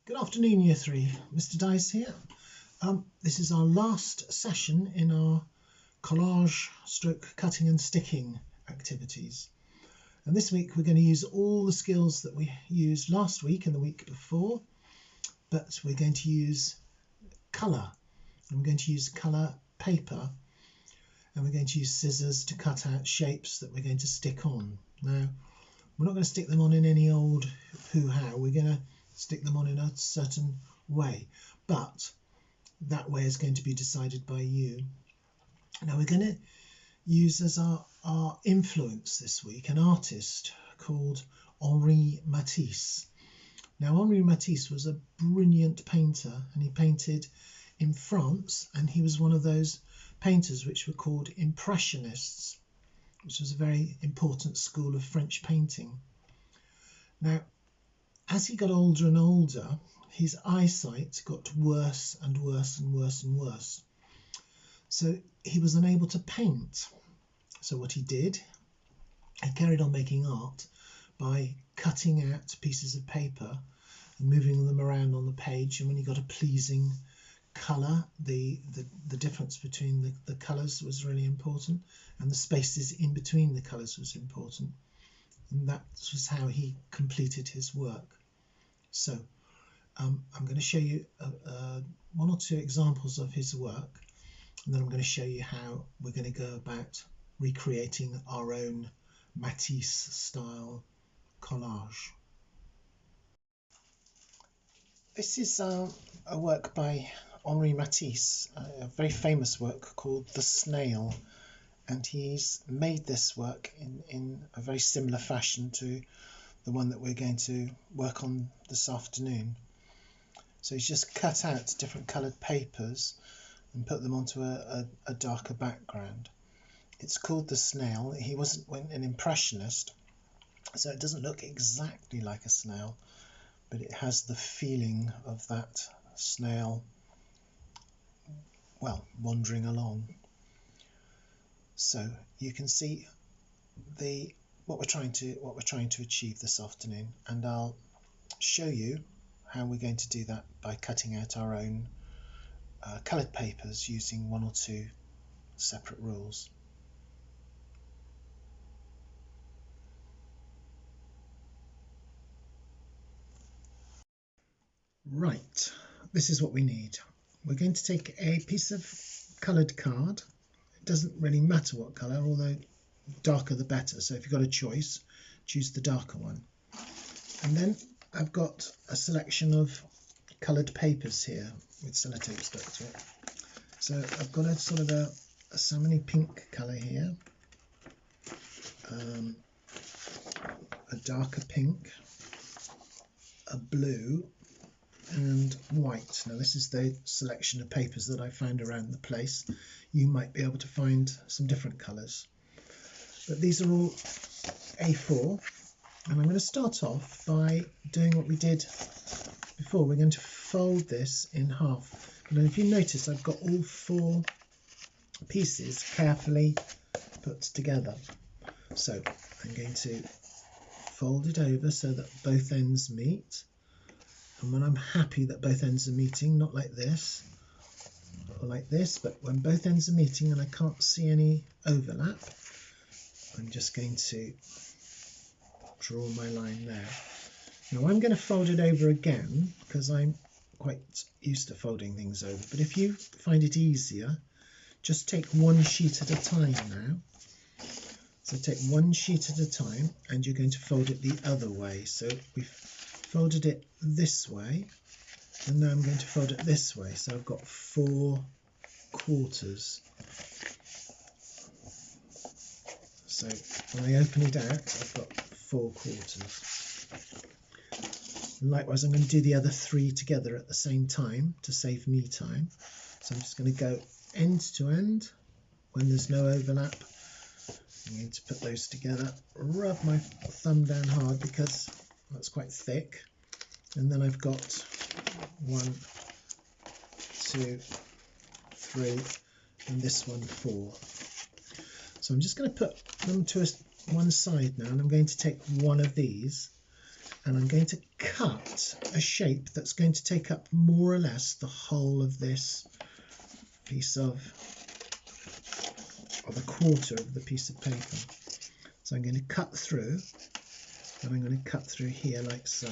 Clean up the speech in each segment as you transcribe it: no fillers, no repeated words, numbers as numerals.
Good afternoon, Year 3. Mr. Dice here. This is our last session in our collage stroke cutting and sticking activities. And this week we're going to use all the skills that we used last week and the week before, but we're going to use colour. And we're going to use colour paper, and we're going to use scissors to cut out shapes that we're going to stick on. Now, we're not going to stick them on in any old hoo-ha. We're going to stick them on in a certain way, but that way is going to be decided by you. Now we're going to use as our influence this week an artist called Matisse. Now Matisse was a brilliant painter, and he painted in France, and he was one of those painters which were called Impressionists, which was a very important school of French painting. Now, as he got older and older, his eyesight got worse and worse and worse and worse. So he was unable to paint. So what he did, he carried on making art by cutting out pieces of paper and moving them around on the page. And when he got a pleasing colour, the difference between the colours was really important, and the spaces in between the colours was important. And that was how he completed his work. So I'm going to show you one or two examples of his work, and then I'm going to show you how we're going to go about recreating our own Matisse style collage. This is a work by Matisse, a very famous work called The Snail, and he's made this work in a very similar fashion to the one that we're going to work on this afternoon. So he's just cut out different coloured papers and put them onto a darker background. It's called The Snail. He wasn't an impressionist, so it doesn't look exactly like a snail, but it has the feeling of that snail, well, wandering along. So you can see what we're trying to achieve this afternoon, and I'll show you how we're going to do that by cutting out our own coloured papers using one or two separate rules. Right, this is what we need. We're going to take a piece of coloured card. It doesn't really matter what colour, although darker the better, so if you've got a choice, choose the darker one. And then I've got a selection of coloured papers here with sellotape stuck to it. So I've got a sort of a salmon-y pink colour here, a darker pink, a blue, and white. Now this is the selection of papers that I found around the place. You might be able to find some different colours, but these are all A4, and I'm going to start off by doing what we did before. We're going to fold this in half, and if you notice, I've got all four pieces carefully put together. So I'm going to fold it over so that both ends meet, and when I'm happy that both ends are meeting, not like this or like this, but when both ends are meeting and I can't see any overlap, I'm just going to draw my line there. Now I'm going to fold it over again because I'm quite used to folding things over, but if you find it easier, just take one sheet at a time now. So take one sheet at a time, and you're going to fold it the other way. So we've folded it this way, and now I'm going to fold it this way. So I've got 4 quarters. So when I open it out, I've got 4 quarters. And likewise, I'm going to do the other 3 together at the same time to save me time. So I'm just going to go end to end when there's no overlap. I'm going to put those together, rub my thumb down hard because that's quite thick, and then I've got 1, 2, 3, and this one 4. So I'm just going to put them to one side now, and I'm going to take one of these and I'm going to cut a shape that's going to take up more or less the whole of this piece of, or the quarter of the piece of paper. So I'm going to cut through, and I'm going to cut through here like so.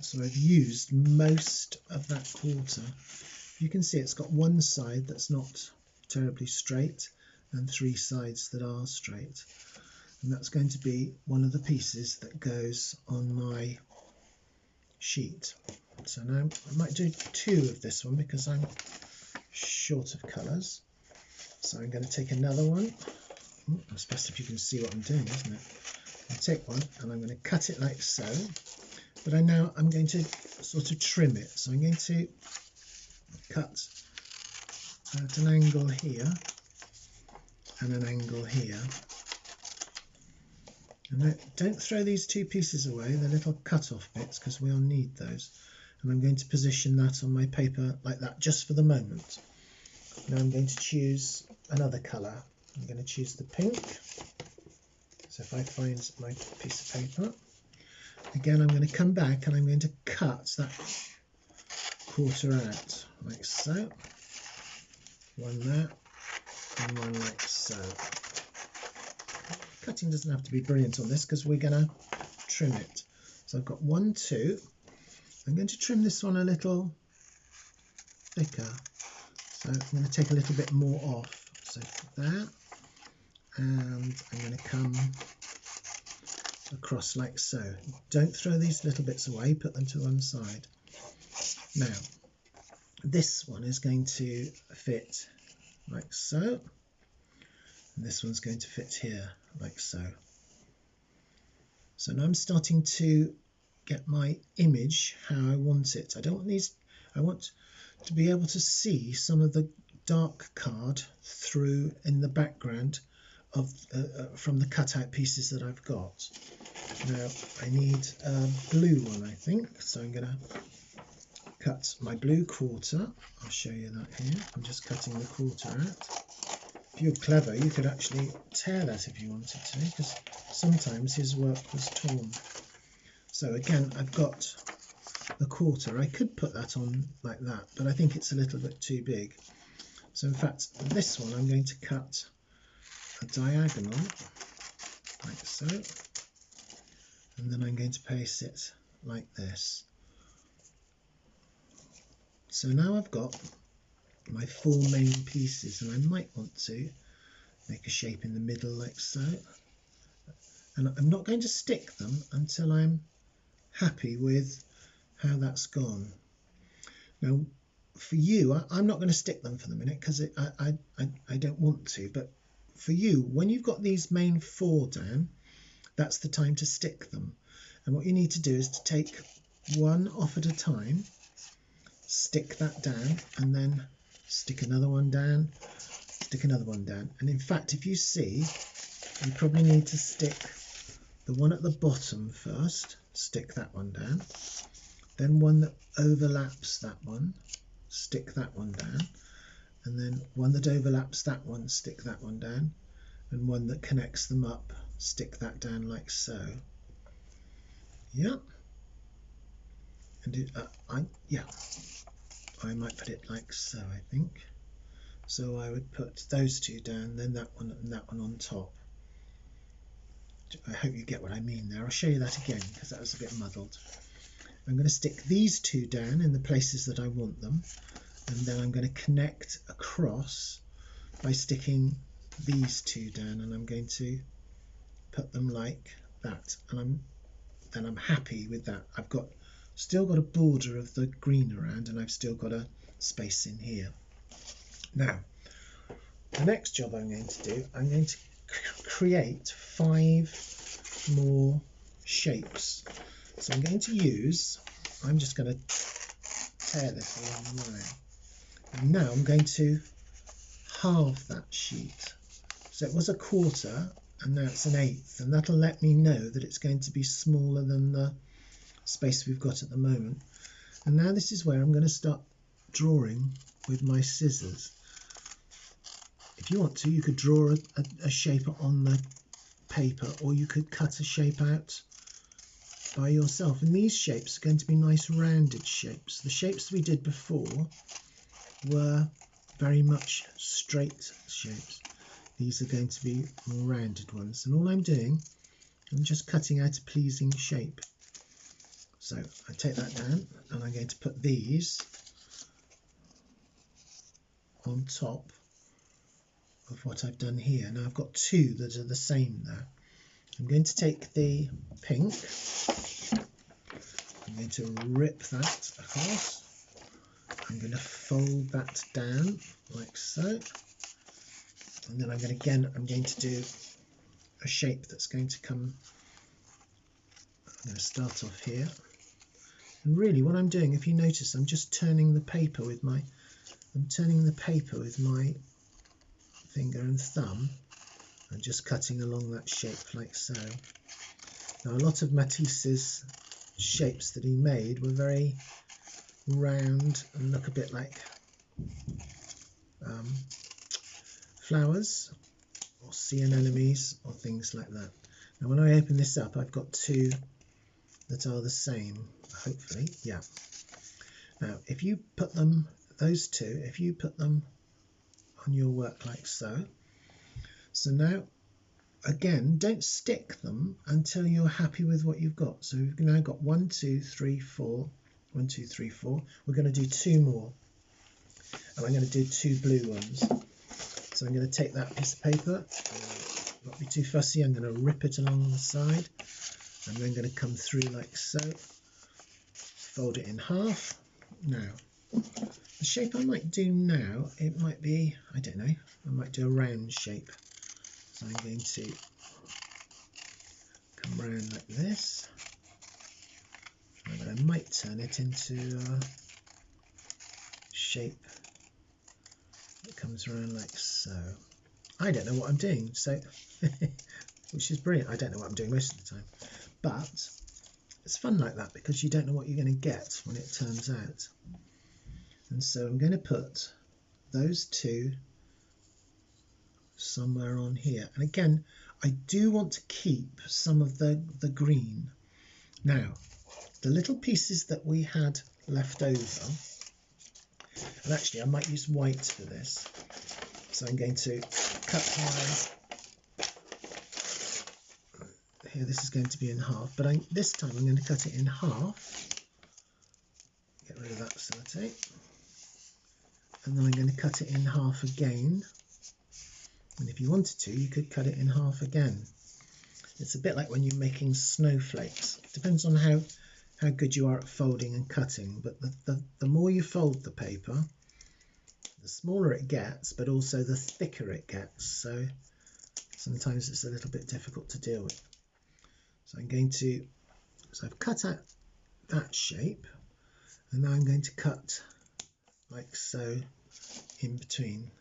So I've used most of that quarter. You can see it's got one side that's not terribly straight and three sides that are straight. And that's going to be one of the pieces that goes on my sheet. So now I might do two of this one because I'm short of colours. So I'm going to take another one. It's best if you can see what I'm doing, isn't it? I'll take one and I'm going to cut it like so. But I'm going to sort of trim it. So I'm going to cut at an angle here and an angle here. And don't throw these two pieces away, the little cut-off bits, because we'll need those. And I'm going to position that on my paper like that just for the moment. Now I'm going to choose another colour. I'm going to choose the pink. So if I find my piece of paper, again I'm going to come back and I'm going to cut that quarter out like so. One there and one like so. Cutting doesn't have to be brilliant on this because we're going to trim it. So I've got 1, 2. I'm going to trim this one a little thicker. So I'm going to take a little bit more off. So there. And I'm going to come across like so. Don't throw these little bits away, put them to one side. Now, this one is going to fit like so. And this one's going to fit here like so. So now I'm starting to get my image how I want it. I want to be able to see some of the dark card through in the background of from the cutout pieces that I've got. Now I need a blue one, I think, so I'm going to cut my blue quarter. I'll show you that here. I'm just cutting the quarter out. If you're clever, you could actually tear that if you wanted to, because sometimes his work was torn. So again, I've got the quarter. I could put that on like that, but I think it's a little bit too big. So in fact, this one I'm going to cut a diagonal like so, and then I'm going to paste it like this. So now I've got my 4 main pieces, and I might want to make a shape in the middle like so. And I'm not going to stick them until I'm happy with how that's gone. Now for you, I'm not going to stick them for the minute because I don't want to, but for you, when you've got these main 4 down, that's the time to stick them. And what you need to do is to take one off at a time, stick that down, and then stick another one down, stick another one down. And in fact, if you see, you probably need to stick the one at the bottom first, stick that one down, then one that overlaps that one, stick that one down, and then one that overlaps that one, stick that one down, and one that connects them up, stick that down like so. Yeah. And I might put it like so, I think. So I would put those 2 down, then that one and that one on top. I hope you get what I mean there. I'll show you that again because that was a bit muddled. I'm going to stick these 2 down in the places that I want them, and then I'm going to connect across by sticking these 2 down, and I'm going to put them like that, and then I'm happy with that. I've still got a border of the green around, and I've still got a space in here. Now the next job I'm going to do, I'm going to create 5 more shapes. So I'm going to I'm just going to tear this along the line, and now I'm going to halve that sheet. So it was a quarter and now it's an eighth, and that'll let me know that it's going to be smaller than the space we've got at the moment. And now this is where I'm going to start drawing with my scissors. If you want to, you could draw a shape on the paper, or you could cut a shape out by yourself. And these shapes are going to be nice rounded shapes. The shapes we did before were very much straight shapes. These are going to be more rounded ones. And all I'm doing, I'm just cutting out a pleasing shape. So I take that down and I'm going to put these on top of what I've done here. Now I've got two that are the same there. I'm going to take the pink, I'm going to rip that across, I'm going to fold that down like so, and then I'm going to do a shape that's going to come. I'm going to start off here, and really what I'm doing, if you notice, I'm just turning the paper with my finger and thumb and just cutting along that shape like so. Now a lot of Matisse's shapes that he made were very round and look a bit like flowers or sea anemones or things like that. Now when I open this up, I've got two that are the same, hopefully, yeah. Now if you put them, those two, if you put them on your work like so, so now again, don't stick them until you're happy with what you've got. So we've now got 1, 2, 3, 4, 1, 2, 3, 4. We're going to do two more, and I'm going to do two blue ones. So I'm going to take that piece of paper, not be too fussy, I'm going to rip it along the side. I'm then going to come through like so, fold it in half. Now, the shape I might do now, it might be, I don't know, I might do a round shape. So I'm going to come round like this, and I might turn it into a shape that comes around like so. I don't know what I'm doing, so which is brilliant. I don't know what I'm doing most of the time, but it's fun like that because you don't know what you're going to get when it turns out. And so I'm going to put those two somewhere on here, and again I do want to keep some of the green. Now the little pieces that we had left over, and actually I might use white for this, so I'm going to cut my, here this is going to be in half, but this time I'm going to cut it in half, get rid of that sellotape, and then I'm going to cut it in half again. And if you wanted to, you could cut it in half again. It's a bit like when you're making snowflakes. It depends on how good you are at folding and cutting, but the more you fold the paper, the smaller it gets, but also the thicker it gets. So sometimes it's a little bit difficult to deal with. So so I've cut out that shape, and now I'm going to cut like so in between.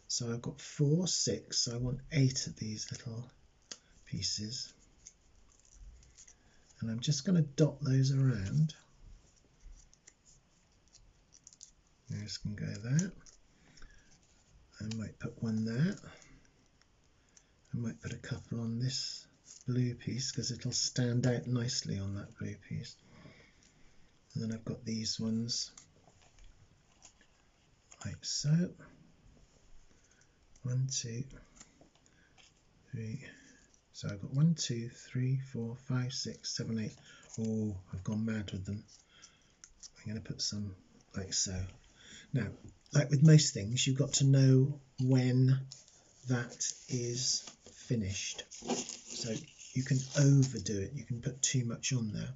So I've got 4, 6, so I want 8 of these little pieces. And I'm just going to dot those around. This can go there. I might put one there. I might put a couple on this blue piece because it'll stand out nicely on that blue piece. And then I've got these ones like so. 1, 2, 3. So I've got 1, 2, 3, 4, 5, 6, 7, 8. Oh, I've gone mad with them. I'm going to put some like so. Now, like with most things, you've got to know when that is finished. So you can overdo it. You can put too much on there.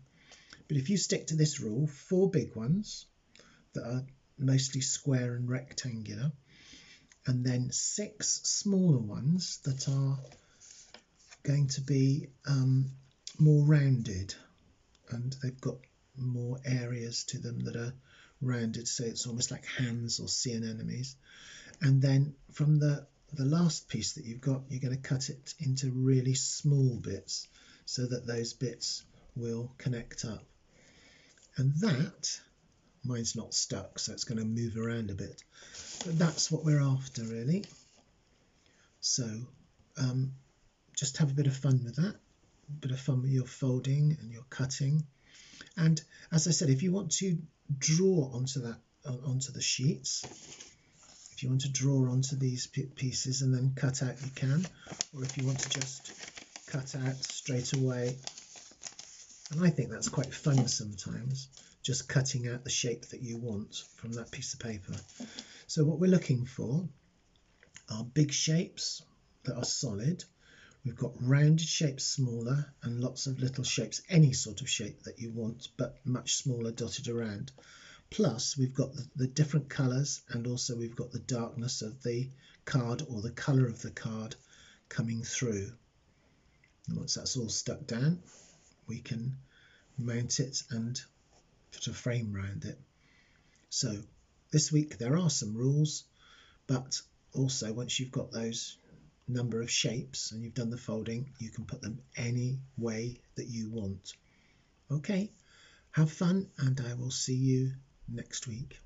But if you stick to this rule, 4 big ones that are mostly square and rectangular, and then 6 smaller ones that are going to be more rounded, and they've got more areas to them that are rounded, so it's almost like hands or sea anemones. And then from the last piece that you've got, you're going to cut it into really small bits so that those bits will connect up. And that, mine's not stuck, so it's going to move around a bit. But that's what we're after, really. So just have a bit of fun with that. bit of fun with your folding and your cutting. And as I said, if you want to draw onto the sheets, if you want to draw onto these pieces and then cut out, you can. Or if you want to just cut out straight away, and I think that's quite fun sometimes, just cutting out the shape that you want from that piece of paper. So what we're looking for are big shapes that are solid. We've got rounded shapes smaller and lots of little shapes, any sort of shape that you want, but much smaller dotted around. Plus we've got the different colours, and also we've got the darkness of the card or the colour of the card coming through. And once that's all stuck down, we can mount it and put a frame around it. So this week there are some rules, but also once you've got those number of shapes and you've done the folding, you can put them any way that you want. Okay, have fun, and I will see you next week.